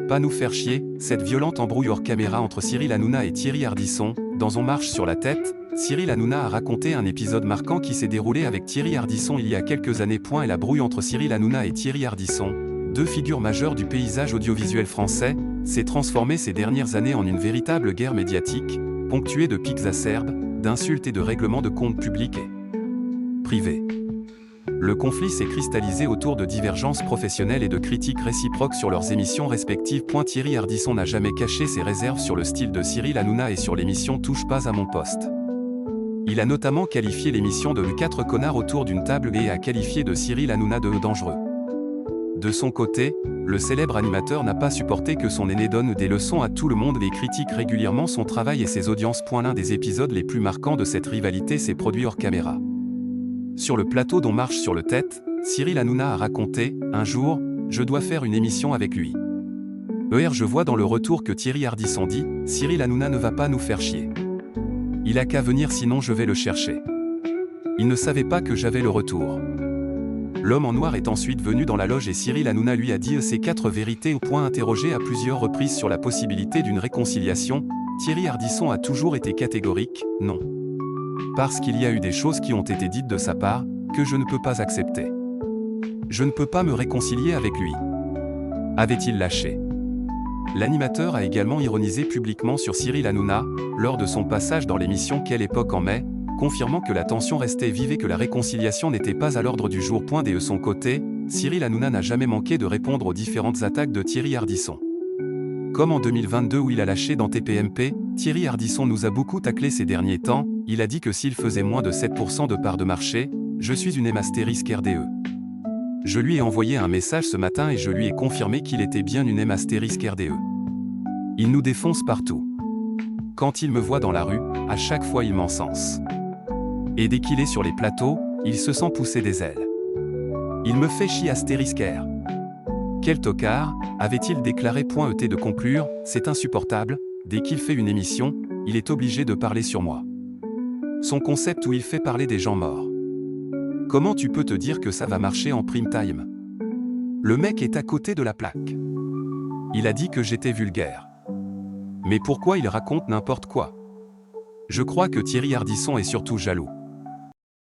pas nous faire chier, cette violente embrouille hors caméra entre Cyril Hanouna et Thierry Ardisson. Dans On marche sur la tête, Cyril Hanouna a raconté un épisode marquant qui s'est déroulé avec Thierry Ardisson il y a quelques années. Et la brouille entre Cyril Hanouna et Thierry Ardisson, deux figures majeures du paysage audiovisuel français, s'est transformée ces dernières années en une véritable guerre médiatique, ponctuée de pics acerbes, d'insultes et de règlements de comptes publics et privés. Le conflit s'est cristallisé autour de divergences professionnelles et de critiques réciproques sur leurs émissions respectives. Thierry Ardisson n'a jamais caché ses réserves sur le style de Cyril Hanouna et sur l'émission Touche pas à mon poste. Il a notamment qualifié l'émission de « 4 connards autour d'une table » et a qualifié de Cyril Hanouna de « dangereux ». De son côté, le célèbre animateur n'a pas supporté que son aîné donne des leçons à tout le monde et critique régulièrement son travail et ses audiences. L'un des épisodes les plus marquants de cette rivalité s'est produit hors caméra. Sur le plateau d'On marche sur le tête, Cyril Hanouna a raconté « Un jour, je dois faire une émission avec lui. Je vois dans le retour que Thierry Ardisson dit « Cyril Hanouna ne va pas nous faire chier. Il a qu'à venir sinon je vais le chercher. » Il ne savait pas que j'avais le retour. L'homme en noir est ensuite venu dans la loge et Cyril Hanouna lui a dit ces 4 vérités. Interrogé à plusieurs reprises sur la possibilité d'une réconciliation, Thierry Ardisson a toujours été catégorique « Non. Parce qu'il y a eu des choses qui ont été dites de sa part, que je ne peux pas accepter. Je ne peux pas me réconcilier avec lui. » Avait-il lâché? L'animateur a également ironisé publiquement sur Cyril Hanouna, lors de son passage dans l'émission Quelle époque en mai, confirmant que la tension restait vive et que la réconciliation n'était pas à l'ordre du jour. De son côté, Cyril Hanouna n'a jamais manqué de répondre aux différentes attaques de Thierry Ardisson. Comme en 2022 où il a lâché dans TPMP, Thierry Ardisson nous a beaucoup taclé ces derniers temps. Il a dit que s'il faisait moins de 7% de part de marché, je suis une M*RDE. Je lui ai envoyé un message ce matin et je lui ai confirmé qu'il était bien une M*RDE. Il nous défonce partout. Quand il me voit dans la rue, à chaque fois il m'encense. Et dès qu'il est sur les plateaux, il se sent pousser des ailes. Il me fait chier *. Quel tocard, avait-il déclaré. De conclure, c'est insupportable, dès qu'il fait une émission, il est obligé de parler sur moi. Son concept où il fait parler des gens morts. Comment tu peux te dire que ça va marcher en prime time? Le mec est à côté de la plaque. Il a dit que j'étais vulgaire. Mais pourquoi il raconte n'importe quoi? Je crois que Thierry Ardisson est surtout jaloux.